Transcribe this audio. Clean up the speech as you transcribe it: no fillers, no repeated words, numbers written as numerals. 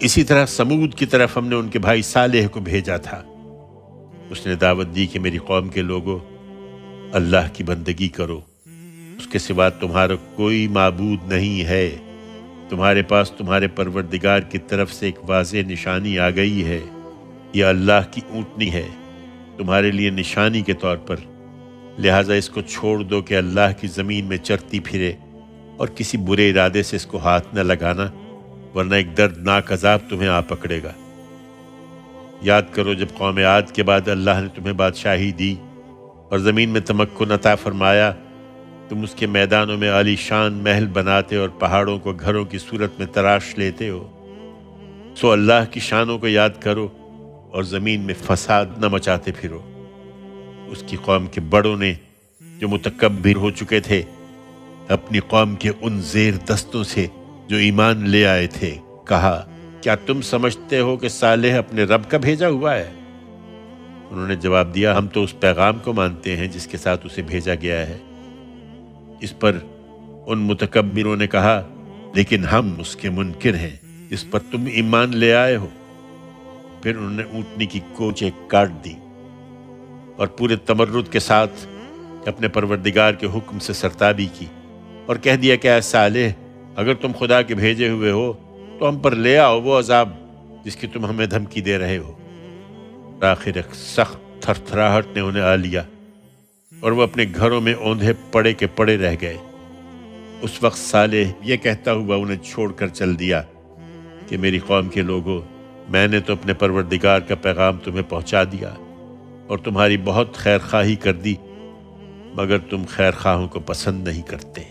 اسی طرح سمود کی طرف ہم نے ان کے بھائی صالح کو بھیجا تھا۔ اس نے دعوت دی کہ میری قوم کے لوگوں، اللہ کی بندگی کرو، اس کے سوا تمہارا کوئی معبود نہیں ہے۔ تمہارے پاس تمہارے پروردگار کی طرف سے ایک واضح نشانی آ گئی ہے، یہ اللہ کی اونٹنی ہے تمہارے لیے نشانی کے طور پر، لہٰذا اس کو چھوڑ دو کہ اللہ کی زمین میں چرتی پھرے، اور کسی برے ارادے سے اس کو ہاتھ نہ لگانا، ورنہ ایک دردناک عذاب تمہیں آ پکڑے گا۔ یاد کرو جب قوم عاد کے بعد اللہ نے تمہیں بادشاہی دی اور زمین میں تمکن عطا فرمایا، تم اس کے میدانوں میں عالی شان محل بناتے اور پہاڑوں کو گھروں کی صورت میں تراش لیتے ہو۔ سو اللہ کی شانوں کو یاد کرو اور زمین میں فساد نہ مچاتے پھرو۔ اس کی قوم کے بڑوں نے جو متکبر ہو چکے تھے، اپنی قوم کے ان زیر دستوں سے جو ایمان لے آئے تھے کہا، کیا تم سمجھتے ہو کہ صالح اپنے رب کا بھیجا ہوا ہے؟ انہوں نے جواب دیا، ہم تو اس پیغام کو مانتے ہیں جس کے ساتھ اسے بھیجا گیا ہے۔ اس پر ان متکبروں نے کہا، لیکن ہم اس کے منکر ہیں جس پر تم ایمان لے آئے ہو۔ پھر انہوں نے اونٹنی کی کوچیں کاٹ دی اور پورے تمرد کے ساتھ اپنے پروردگار کے حکم سے سرتابی کی اور کہہ دیا کہ اے صالح، اگر تم خدا کے بھیجے ہوئے ہو تو ہم پر لے آؤ وہ عذاب جس کی تم ہمیں دھمکی دے رہے ہو۔ آخر ایک سخت تھر تھراہٹ نے انہیں آ لیا اور وہ اپنے گھروں میں اوندھے پڑے کے پڑے رہ گئے۔ اس وقت صالح یہ کہتا ہوا انہیں چھوڑ کر چل دیا کہ میری قوم کے لوگوں، میں نے تو اپنے پروردگار کا پیغام تمہیں پہنچا دیا اور تمہاری بہت خیر خواہی کر دی، مگر تم خیر خواہوں کو پسند نہیں کرتے۔